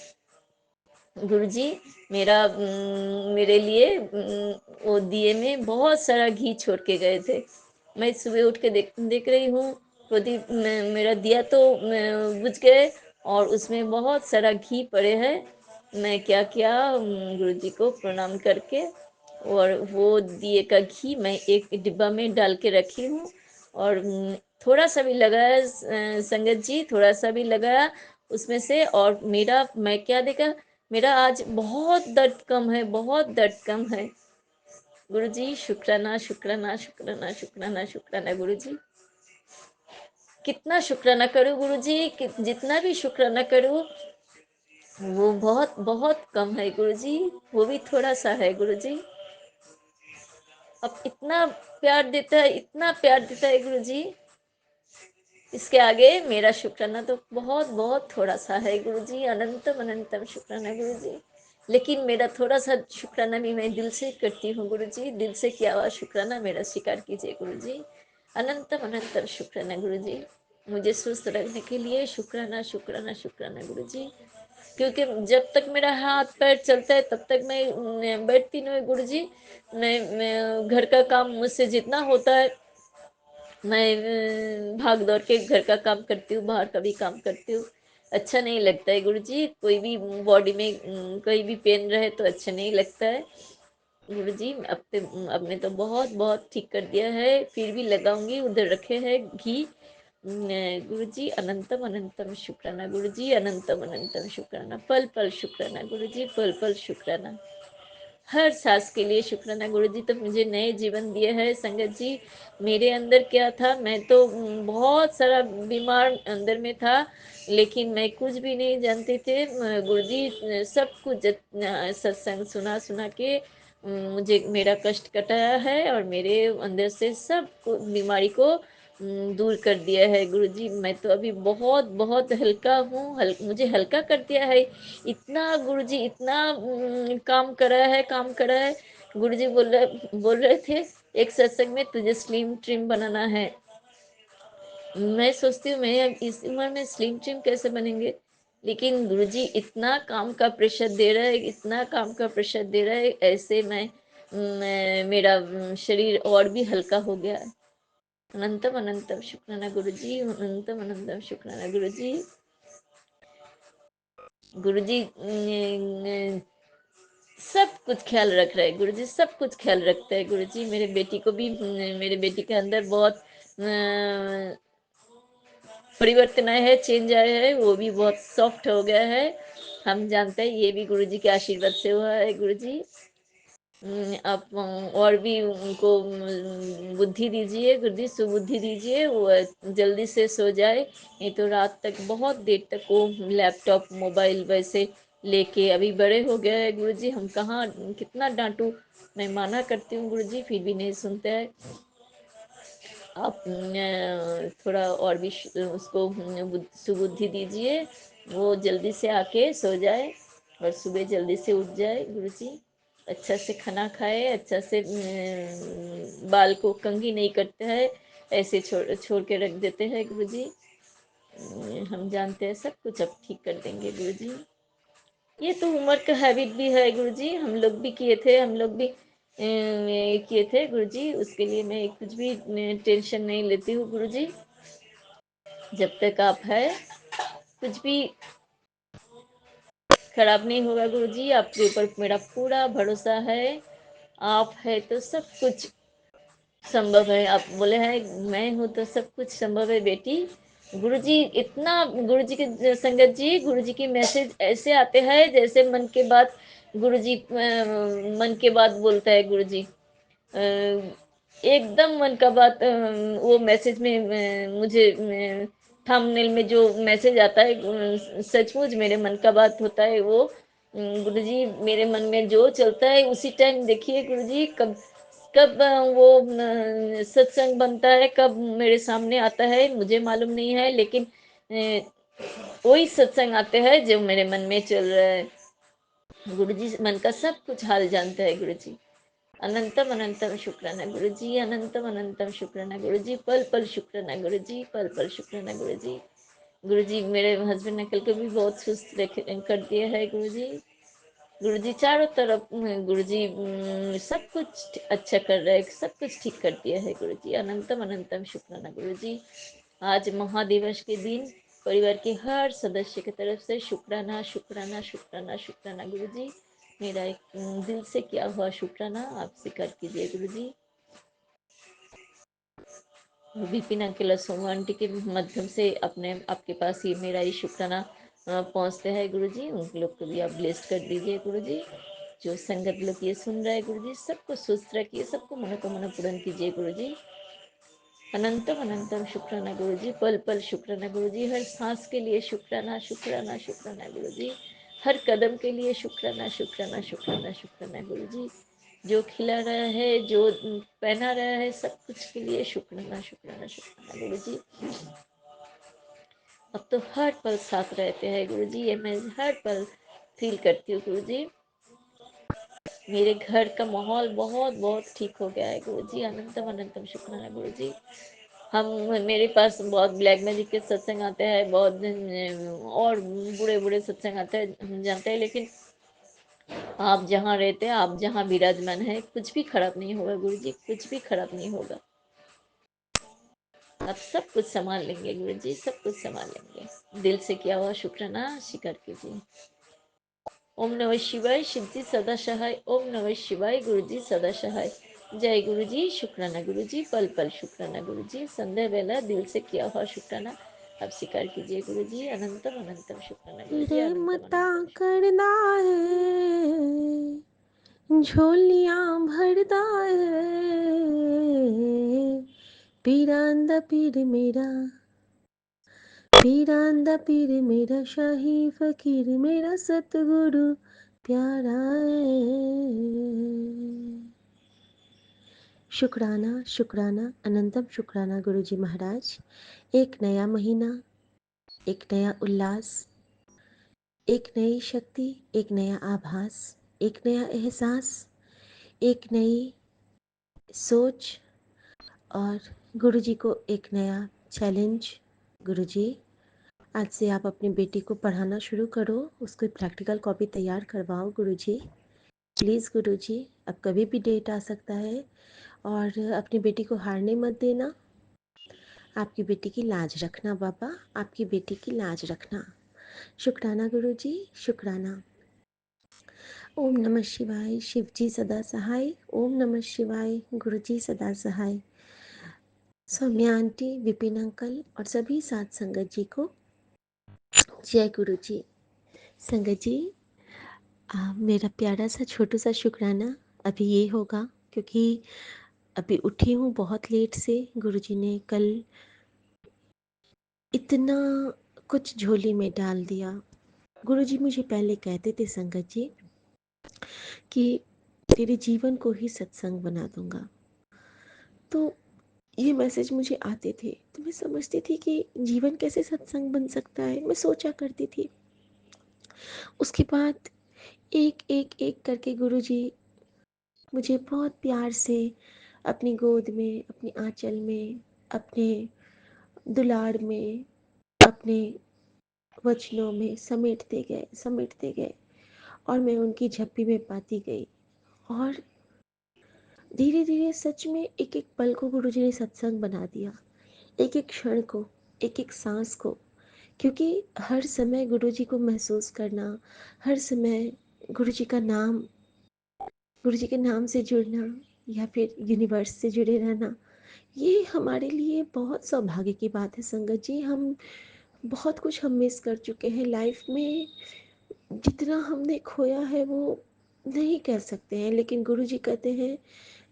गुरुजी, मेरे लिए वो दिए में बहुत सारा घी छोड़ के गए थे। मैं सुबह उठ के देख रही हूँ, प्रदीप मेरा दिया तो बुझ गए और उसमें बहुत सारा घी पड़े हैं। मैं क्या किया, गुरुजी को प्रणाम करके और वो दिए का घी मैं एक डिब्बा में डाल के रखी हूँ। और थोड़ा सा भी लगाया संगत जी, थोड़ा सा भी लगाया उसमें से। और मैं क्या देखा, मेरा आज बहुत दर्द कम है, बहुत दर्द कम है। गुरुजी शुक्राना शुक्राना शुक्राना शुक्राना शुक्राना गुरुजी। कितना शुक्राना करूं गुरुजी, जितना भी शुक्राना करूं वो बहुत बहुत कम है गुरुजी, वो भी थोड़ा सा है गुरुजी। अब इतना प्यार देता है, इतना प्यार देता है गुरुजी, इसके आगे मेरा शुक्राना तो बहुत बहुत थोड़ा सा है गुरुजी। अनंतम अनंतम शुक्राना गुरुजी। लेकिन मेरा थोड़ा सा शुक्राना भी मैं दिल से करती हूँ गुरुजी, दिल से किया हुआ शुक्राना मेरा स्वीकार कीजिए गुरुजी। अनंतम अनंतम शुक्राना गुरुजी, मुझे स्वस्थ रखने के लिए शुक्राना शुक्राना शुक्राना गुरुजी। क्योंकि जब तक मेरा हाथ पैर चलता है तब तक मैं बैठती नहीं गुरुजी। मैं घर का काम मुझसे जितना होता है मैं भाग दौड़ के घर का काम करती हूँ, बाहर का भी काम करती हूँ। अच्छा नहीं लगता है गुरुजी, कोई भी बॉडी में कोई भी पेन रहे तो अच्छा नहीं लगता है गुरुजी। अब ने तो बहुत बहुत ठीक कर दिया है, फिर भी लगाऊंगी, उधर रखे हैं घी। गुरुजी अनंतम अनंतम शुक्राना गुरुजी, अनंतम अनंतम शुक्राना, पल पल शुक्राना गुरुजी, पल पल शुक्राना। हर सांस के लिए शुक्राना गुरुजी, तो मुझे नए जीवन दिए है संगत जी। मेरे अंदर क्या था, मैं तो बहुत सारा बीमार अंदर में था, लेकिन मैं कुछ भी नहीं जानते थे गुरुजी। सब कुछ सत्संग सुना सुना के मुझे मेरा कष्ट कटाया है और मेरे अंदर से सब बीमारी को दूर कर दिया है गुरुजी। मैं तो अभी बहुत बहुत हल्का हूँ, मुझे हल्का कर दिया है इतना गुरुजी, इतना काम करा है, काम करा है। गुरुजी बोल रहे थे एक सत्संग में, तुझे स्लिम ट्रिम बनाना है। मैं सोचती हूँ मैं अब इस उम्र में स्लिम ट्रिम कैसे बनेंगे, लेकिन गुरुजी इतना काम का प्रेशर दे रहा है, इतना काम का प्रेशर दे रहा है, ऐसे मेरा शरीर और भी हल्का हो गया है। अनंतम अनंतम शुक्राना गुरुजी, अनंतम अनंतम शुक्राना गुरुजी। गुरुजी सब कुछ ख्याल रख रहे हैं गुरुजी, सब कुछ ख्याल रखते हैं गुरुजी। मेरे बेटी को भी, मेरे बेटी के अंदर बहुत परिवर्तन आया है, चेंज आया है, वो भी बहुत सॉफ्ट हो गया है। हम जानते हैं ये भी गुरुजी के आशीर्वाद से हुआ है गुरुजी। आप और भी उनको बुद्धि दीजिए गुरुजी, सुबुद्धि दीजिए, वो जल्दी से सो जाए, नहीं तो रात तक बहुत देर तक वो लैपटॉप मोबाइल वैसे लेके, अभी बड़े हो गए हैं गुरुजी, हम कहाँ कितना डांटूं, मैं माना करती हूँ गुरुजी फिर भी नहीं सुनते हैं। आप थोड़ा और भी उसको सुबुद्धि दीजिए, वो जल्दी से आके सो जाए और सुबह जल्दी से उठ जाए गुरुजी। अच्छा से खाना खाए, अच्छा से बाल को कंघी नहीं करते हैं, ऐसे छोड़ छोड़ के रख देते हैं गुरुजी। हम जानते हैं सब कुछ अब ठीक कर देंगे गुरुजी। ये तो उम्र का हैबिट भी है गुरुजी, हम लोग भी किए थे, हम लोग भी किए थे गुरुजी, उसके लिए मैं कुछ भी टेंशन नहीं लेती हूँ गुरुजी। जब तक आप है कुछ भी खराब नहीं होगा गुरुजी, आपके ऊपर मेरा पूरा भरोसा है। आप है तो सब कुछ संभव है। आप बोले हैं मैं हूँ तो सब कुछ संभव है बेटी। गुरुजी इतना, गुरुजी की संगत जी, गुरुजी की मैसेज ऐसे आते हैं जैसे मन के बात। गुरुजी मन के बात बोलता है गुरुजी। एकदम मन का बात। वो मैसेज में मुझे थंबनेल में जो मैसेज आता है सचमुच मेरे मन का बात होता है वो। गुरुजी मेरे मन में जो चलता है उसी टाइम देखिए गुरुजी, कब कब वो सत्संग बनता है, कब मेरे सामने आता है मुझे मालूम नहीं है, लेकिन वही सत्संग आते हैं जो मेरे मन में चल रहा है। गुरुजी मन का सब कुछ हाल जानते हैं गुरुजी। अनंतम अनंतम शुक्राना गुरुजी, अनंतम अनंतम शुक्राना गुरुजी, पल पल शुक्राना गुरुजी, पल पल शुक्राना गुरुजी। गुरुजी मेरे हस्बैंड ने कल को भी बहुत सुस्त कर दिया है गुरुजी। गुरुजी चारों तरफ गुरुजी सब कुछ अच्छा कर रहे हैं, सब कुछ ठीक कर दिया है गुरुजी। अनंतम अनंतम शुक्राना गुरुजी। आज महादिवस के दिन परिवार के हर सदस्य की तरफ से शुक्राना शुक्राना शुक्राना शुक्राना गुरुजी। मेरा एक दिल से किया हुआ शुक्राना आप स्वीकार कीजिए गुरुजी। विपिन अंकल सोमू आंटी के माध्यम से अपने आपके पास ये मेरा ये शुक्राना पहुँचते हैं गुरुजी। उन लोग को भी आप ब्लेस्ड कर दीजिए गुरुजी। जो संगत लोग ये सुन रहे हैं गुरुजी, सबको स्वस्थ रखिए, सबको मनोकामना पूर्ण कीजिए गुरुजी। अनंतम अनंतम शुक्राना गुरुजी, पल पल शुक्राना गुरुजी, हर सांस के लिए शुक्राना शुक्राना शुक्राना गुरुजी, हर कदम के लिए शुक्राना शुक्राना शुक्राना शुक्राना गुरुजी। जो खिला रहा है, जो पहना रहा है, सब कुछ के लिए शुक्राना शुक्राना शुक्राना गुरुजी। अब तो हर पल साथ रहते हैं गुरुजी, ये मैं हर पल फील करती हूँ गुरुजी। मेरे घर का माहौल बहुत बहुत ठीक हो गया है गुरुजी। अनंतम अनंतम शुक्राना गुरुजी। हम मेरे पास बहुत ब्लैक मैजिक के सत्संग आते हैं, बहुत और बूढ़े बूढ़े सत्संग आते हैं, हम जानते हैं, लेकिन आप जहाँ रहते हैं, आप जहाँ विराजमान है, कुछ भी खराब नहीं होगा गुरुजी, कुछ भी खराब नहीं होगा। आप सब कुछ संभाल लेंगे गुरुजी, सब कुछ संभाल लेंगे। दिल से किया हुआ शुक्राना स्वीकार कीजिए। ओम नमः शिवाय, शिवजी सदा सहाय। ओम नमः शिवाय, गुरुजी सदा सहाय। जय गुरुजी, शुक्राना गुरुजी, पल पल शुक्राना गुरुजी। संध्या वेला दिल से किया हुआ शुक्राना आप स्वीकार कीजिए गुरुजी। अनंतम अनंतम शुक्राना गुरुजी, अनंतम रमता अनंतम करदा है, झोलियां भरदा है, पीरांदा पीर मेरा, पीरांदा पीर मेरा, शाही फकीर मेरा, सतगुरु प्यारा है। शुक्राना शुक्राना अनंतम शुक्राना गुरुजी महाराज। एक नया महीना, एक नया उल्लास, एक नई शक्ति, एक नया आभास, एक नया एहसास, एक नई सोच, और गुरुजी को एक नया चैलेंज। गुरुजी, आज से आप अपनी बेटी को पढ़ाना शुरू करो, उसको प्रैक्टिकल कॉपी तैयार करवाओ गुरुजी। प्लीज़ गुरुजी, अब कभी भी डेट आ सकता है, और अपनी बेटी को हारने मत देना। आपकी बेटी की लाज रखना बाबा, आपकी बेटी की लाज रखना। शुक्राना गुरुजी, शुक्राना। ओम नमः शिवाय, शिवजी सदा सहाय। ओम नमः शिवाय, गुरुजी सदा सहाय। सौम्या आंटी, विपिन अंकल और सभी साथ संगत जी को जय गुरुजी। संगत जी, मेरा प्यारा सा छोटू सा शुक्राना अभी ये होगा, क्योंकि अभी उठी हूँ बहुत लेट से। गुरुजी ने कल इतना कुछ झोली में डाल दिया। गुरुजी मुझे पहले कहते थे संगत जी कि तेरे जीवन को ही सत्संग बना दूंगा। तो ये मैसेज मुझे आते थे तो मैं समझती थी कि जीवन कैसे सत्संग बन सकता है, मैं सोचा करती थी। उसके बाद एक एक एक करके गुरुजी मुझे बहुत प्यार से अपनी गोद में, अपनी आंचल में, अपने दुलार में, अपने वचनों में समेटते गए, और मैं उनकी झप्पी में पाती गई। और धीरे धीरे सच में एक एक पल को गुरुजी ने सत्संग बना दिया, एक एक क्षण को, एक एक सांस को, क्योंकि हर समय गुरु जी को महसूस करना, हर समय गुरु जी का नाम, गुरु जी के नाम से जुड़ना या फिर यूनिवर्स से जुड़े रहना, ये हमारे लिए बहुत सौभाग्य की बात है संगत जी। हम बहुत कुछ हम मिस कर चुके हैं लाइफ में। जितना हमने खोया है वो नहीं कह सकते हैं, लेकिन गुरु जी कहते हैं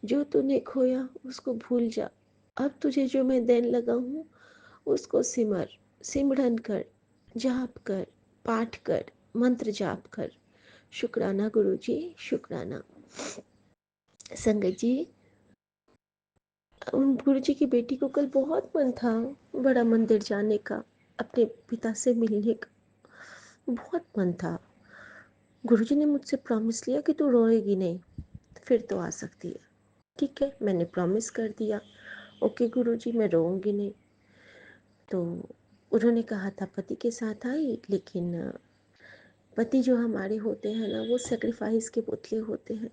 जो तूने खोया उसको भूल जा, अब तुझे जो मैं देने लगा हूँ उसको सिमरन कर, जाप कर, पाठ कर, मंत्र जाप कर। शुक्राना गुरु जी, शुक्राना। संगत जी, उन गुरु जी की बेटी को कल बहुत मन था बड़ा मंदिर जाने का, अपने पिता से मिलने का बहुत मन था। गुरु जी ने मुझसे प्रॉमिस लिया कि तू रोएगी नहीं, फिर तो आ सकती है। ठीक है, मैंने प्रॉमिस कर दिया, ओके गुरु जी मैं रोऊंगी नहीं। तो उन्होंने कहा था पति के साथ आई, लेकिन पति जो हमारे होते हैं ना वो सेक्रीफाइस के पुतले होते हैं।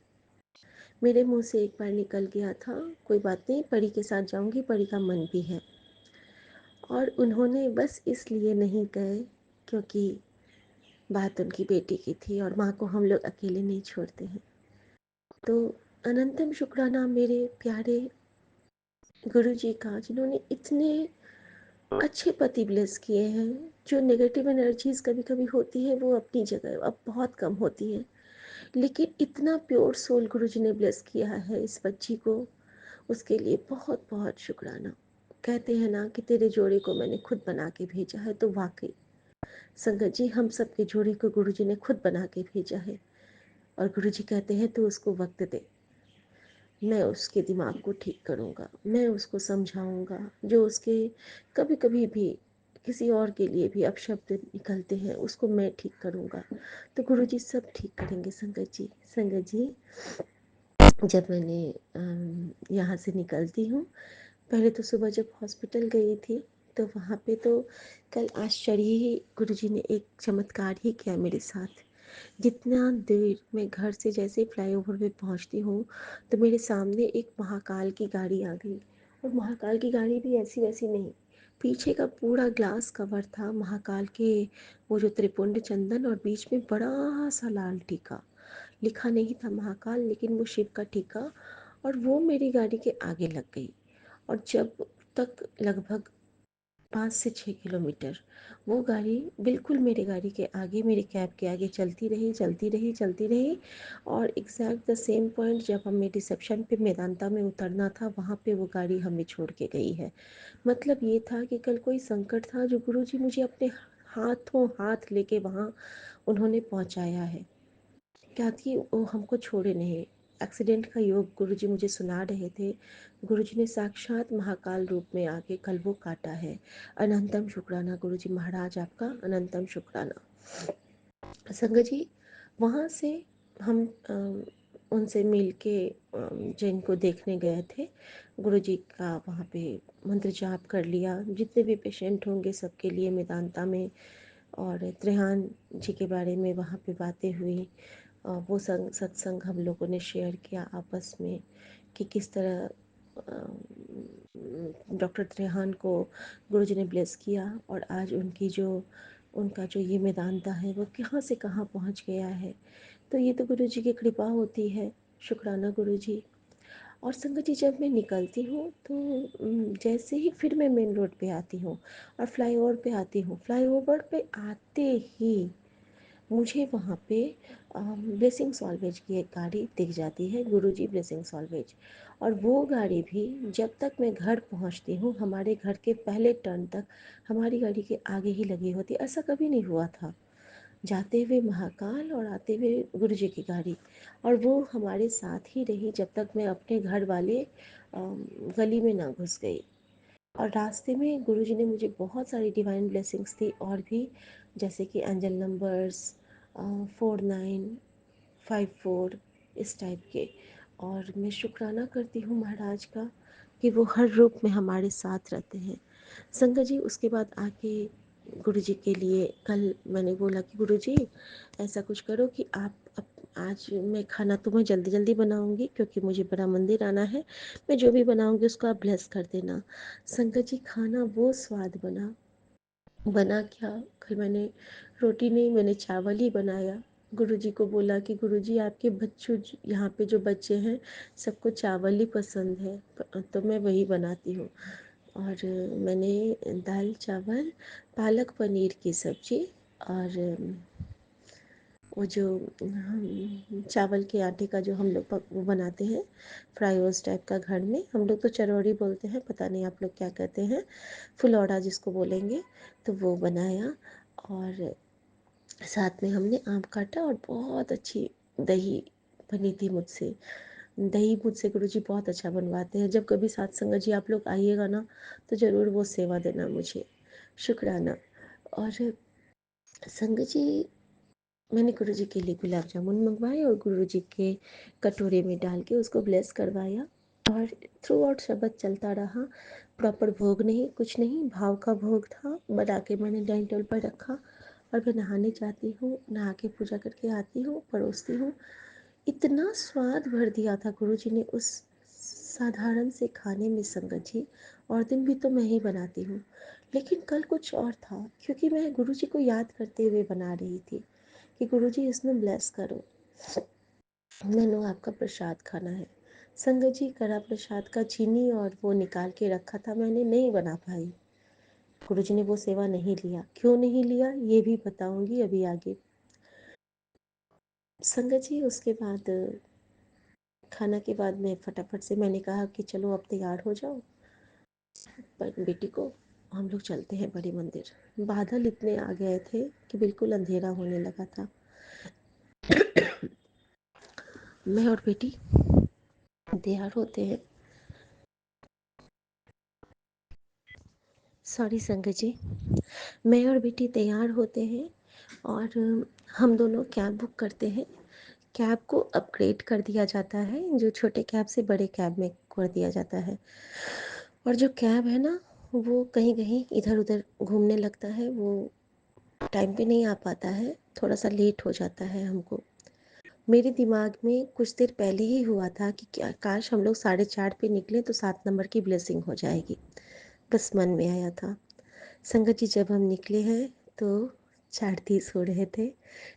मेरे मुंह से एक बार निकल गया था, कोई बात नहीं, परी के साथ जाऊंगी, परी का मन भी है। और उन्होंने बस इसलिए नहीं गए क्योंकि बात उनकी बेटी की थी और माँ को हम लोग अकेले नहीं छोड़ते हैं। तो अनंतम शुक्राना मेरे प्यारे गुरु जी का, जिन्होंने इतने अच्छे पति ब्लेस किए हैं। जो नेगेटिव एनर्जीज कभी कभी होती है वो अपनी जगह अब बहुत कम होती है, लेकिन इतना प्योर सोल गुरु जी ने ब्लेस किया है इस बच्ची को, उसके लिए बहुत बहुत शुक्राना। कहते हैं ना कि तेरे जोड़े को मैंने खुद बना के भेजा है, तो वाकई संगत जी हम सबके जोड़े को गुरु जी ने खुद बना के भेजा है। और गुरु जी कहते हैं तो उसको वक्त दे, मैं उसके दिमाग को ठीक करूँगा, मैं उसको समझाऊँगा। जो उसके कभी कभी भी किसी और के लिए भी अपशब्द निकलते हैं उसको मैं ठीक करूँगा। तो गुरु जी सब ठीक करेंगे संगत जी। संगत जी, जब मैंने यहाँ से निकलती हूँ, पहले तो सुबह जब हॉस्पिटल गई थी तो वहाँ पे तो कल आश्चर्य ही, गुरु जी ने एक चमत्कार ही किया मेरे साथ। जितना देर मैं घर से जैसे फ्लाईओवर पे पहुंचती हूँ तो मेरे सामने एक महाकाल की गाड़ी आ गई। और महाकाल की गाड़ी भी ऐसी वैसी नहीं, पीछे का पूरा ग्लास कवर था महाकाल के, वो जो त्रिपुंड चंदन, और बीच में बड़ा सा लाल टीका, लिखा नहीं था महाकाल लेकिन वो शिव का टीका। और वो मेरी गाड़ी के आगे लग गई। और जब तक लगभग 5 से 6 किलोमीटर वो गाड़ी बिल्कुल मेरे गाड़ी के आगे, मेरे कैब के आगे चलती रही चलती रही चलती रही। और एग्जैक्ट द सेम पॉइंट जब हमें रिसेप्शन पे मेदांता में उतरना था वहाँ पे वो गाड़ी हमें छोड़ के गई है। मतलब ये था कि कल कोई संकट था जो गुरु जी मुझे अपने हाथों हाथ लेके वहाँ उन्होंने पहुँचाया है। क्या थी वो हमको छोड़े नहीं। एक्सीडेंट का योग गुरुजी मुझे सुना रहे थे। गुरुजी ने साक्षात महाकाल रूप में आके कल वो काटा है। अनंतम शुक्राना गुरुजी महाराज, आपका अनंतम शुक्राना। संगत जी, वहाँ से हम उनसे मिल के जिनको देखने गए थे, गुरुजी का वहाँ पे मंत्र जाप कर लिया। जितने भी पेशेंट होंगे सबके लिए मेदांता में, और त्रिहान जी के बारे में वहाँ पे बातें हुई। वो सत्संग हम लोगों ने शेयर किया आपस में कि किस तरह डॉक्टर त्रेहान को गुरुजी ने ब्लेस किया, और आज उनका जो ये मेदांता है वो कहाँ से कहाँ पहुँच गया है। तो ये तो गुरुजी की कृपा होती है। शुक्राना गुरुजी। और संगत जी, जब मैं निकलती हूँ तो जैसे ही फिर मैं मेन रोड पे आती हूँ और फ्लाईओवर पे आती हूँ, फ्लाईओवर पे आते ही मुझे वहाँ पे ब्लेसिंग सॉल्वेज की एक गाड़ी दिख जाती है, गुरुजी ब्लेसिंग सॉल्वेज। और वो गाड़ी भी जब तक मैं घर पहुँचती हूँ, हमारे घर के पहले टर्न तक हमारी गाड़ी के आगे ही लगी होती। ऐसा कभी नहीं हुआ था। जाते हुए महाकाल और आते हुए गुरुजी की गाड़ी, और वो हमारे साथ ही रही जब तक मैं अपने घर वाले गली में ना घुस गई। और रास्ते में गुरुजी ने मुझे बहुत सारी डिवाइन ब्लेसिंग्स दी, और भी जैसे कि एंजल नंबर्स 4954 इस टाइप के। और मैं शुक्राना करती हूँ महाराज का कि वो हर रूप में हमारे साथ रहते हैं। संगत जी, उसके बाद आके गुरु जी के लिए कल मैंने बोला कि गुरु जी ऐसा कुछ करो कि आप आज मैं खाना तो मैं जल्दी जल्दी बनाऊंगी क्योंकि मुझे बड़ा मंदिर आना है, मैं जो भी बनाऊंगी उसको आप ब्लेस कर देना। संगत जी, खाना वो स्वाद बना बना क्या, कल मैंने रोटी नहीं, मैंने चावल ही बनाया। गुरुजी को बोला कि गुरुजी आपके बच्चों, यहाँ पे जो बच्चे हैं सबको चावल ही पसंद है, तो मैं वही बनाती हूँ। और मैंने दाल चावल, पालक पनीर की सब्ज़ी, और वो जो चावल के आटे का जो हम लोग वो बनाते हैं फ्राई टाइप का, घर में हम लोग तो चरौड़ी बोलते हैं, पता नहीं आप लोग क्या कहते हैं, फुलौड़ा जिसको बोलेंगे, तो वो बनाया। और साथ में हमने आम काटा, और बहुत अच्छी दही बनी थी मुझसे। दही मुझसे गुरुजी बहुत अच्छा बनवाते हैं। जब कभी साथ संगत जी आप लोग आइएगा ना, तो ज़रूर वो सेवा देना मुझे। शुक्राना। और संगत जी, मैंने गुरुजी के लिए गुलाब जामुन मंगवाए और गुरुजी के कटोरे में डाल के उसको ब्लेस करवाया। और थ्रू आउट शब्द चलता रहा। प्रॉपर भोग नहीं, कुछ नहीं, भाव का भोग था, बना के मैंने डाइनिंग टेबल पर रखा। और मैं नहाने जाती हूँ, नहा के पूजा करके आती हूँ, परोसती हूँ। इतना स्वाद भर दिया था गुरुजी ने उस साधारण से खाने में संगत जी। और दिन भी तो मैं ही बनाती हूँ, लेकिन कल कुछ और था, क्योंकि मैं गुरुजी को याद करते हुए बना रही थी कि गुरुजी इसमें ब्लेस करो, मैंने आपका प्रसाद खाना है। संगत जी, कड़ा प्रसाद का चीनी और वो निकाल के रखा था, मैंने नहीं बना पाई। गुरुजी ने वो सेवा नहीं लिया, क्यों नहीं लिया ये भी बताऊंगी अभी आगे। संगत जी, उसके बाद खाना के बाद मैं फटाफट से मैंने कहा कि चलो अब तैयार हो जाओ, पर बेटी को हम लोग चलते हैं बड़ी मंदिर। बादल इतने आ गए थे कि बिल्कुल अंधेरा होने लगा था। मैं और बेटी तैयार होते हैं। सॉरी संगत जी, मैं और बेटी तैयार होते हैं, और हम दोनों कैब बुक करते हैं। कैब को अपग्रेड कर दिया जाता है, जो छोटे कैब से बड़े कैब में कर दिया जाता है। और जो कैब है ना, वो कहीं कहीं इधर उधर घूमने लगता है, वो टाइम पे नहीं आ पाता है, थोड़ा सा लेट हो जाता है हमको। मेरे दिमाग में कुछ देर पहले ही हुआ था कि क्या काश हम लोग 4:30 पे निकले तो 7 नंबर की ब्लेसिंग हो जाएगी, बस मन में आया था। संगत जी, जब हम निकले हैं तो 4:30 हो रहे थे।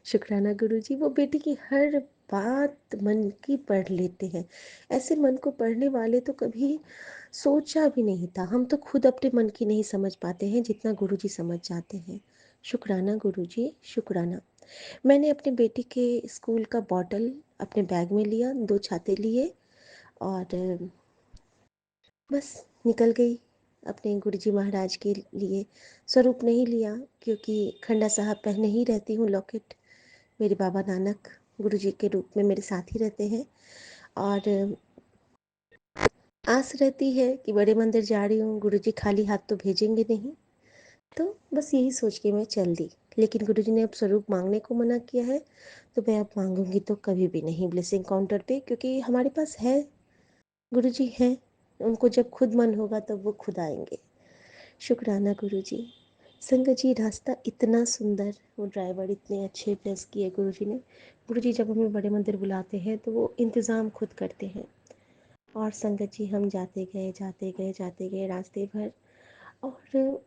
शुक्राना गुरुजी, वो बेटी की हर बात मन की पढ़ लेते हैं। ऐसे मन को पढ़ने वाले तो कभी सोचा भी नहीं था। हम तो खुद अपने मन की नहीं समझ पाते हैं जितना गुरुजी समझ जाते हैं। शुक्राना गुरुजी, शुक्राना। मैंने अपनी बेटी के स्कूल का बॉटल अपने बैग में लिया, 2 छाते लिए, और बस निकल गई अपने गुरुजी महाराज के लिए। स्वरूप नहीं लिया, क्योंकि खंडा साहब पहने ही रहती हूँ लॉकेट। मेरे बाबा नानक गुरुजी के रूप में मेरे साथ ही रहते हैं, और आस रहती है कि बड़े मंदिर जा रही हूँ, गुरुजी खाली हाथ तो भेजेंगे नहीं। तो बस यही सोच के मैं चल दी। लेकिन गुरुजी ने अब स्वरूप मांगने को मना किया है, तो मैं अब मांगूंगी तो कभी भी नहीं ब्लेसिंग काउंटर पे, क्योंकि हमारे पास है, गुरुजी हैं। उनको जब खुद मन होगा तब वो खुद आएंगे। शुक्राना गुरुजी। संगत जी, रास्ता इतना सुंदर, वो ड्राइवर इतने अच्छे प्लेस किए गुरुजी ने। गुरुजी जब हमें बड़े मंदिर बुलाते हैं तो वो इंतज़ाम खुद करते हैं। और संगत जी, हम जाते गए जाते गए जाते गए रास्ते भर, और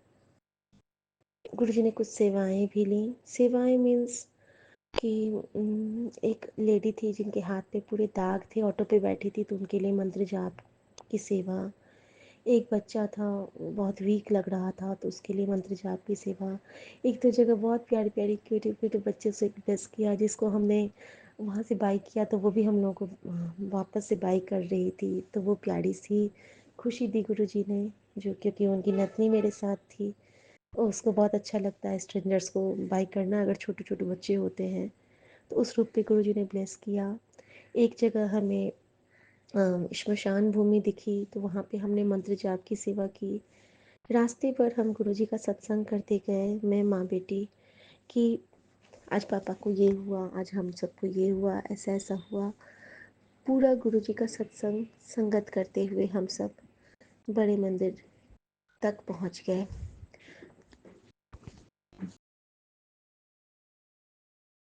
गुरुजी ने कुछ सेवाएं भी ली। सेवाएं मीन्स कि एक लेडी थी जिनके हाथ पे पूरे दाग थे, ऑटो पे बैठी थी, तो उनके लिए मंत्र जाप की सेवा। एक बच्चा था, बहुत वीक लग रहा था, तो उसके लिए मंत्र जाप की सेवा। एक दो जगह बहुत प्यारी प्यारी क्यूट क्यूट बच्चे से ब्लेस किया, जिसको हमने वहाँ से बाई किया, तो वो भी हम लोगों को वापस से बाई कर रही थी, तो वो प्यारी सी खुशी दी गुरुजी ने, जो क्योंकि उनकी नतनी मेरे साथ थी। और उसको बहुत अच्छा लगता है स्ट्रेंजर्स को बाई करना, अगर छोटे छोटे बच्चे होते हैं तो। उस रूप पे गुरुजी ने ब्लेस किया। एक जगह हमें श्मशान भूमि दिखी, तो वहाँ पे हमने मंत्र जाप की सेवा की। रास्ते पर हम गुरुजी का सत्संग करते गए, मैं माँ बेटी, कि आज पापा को ये हुआ, आज हम सबको ये हुआ, ऐसा ऐसा हुआ। पूरा गुरुजी का सत्संग संगत करते हुए हम सब बड़े मंदिर तक पहुँच गए।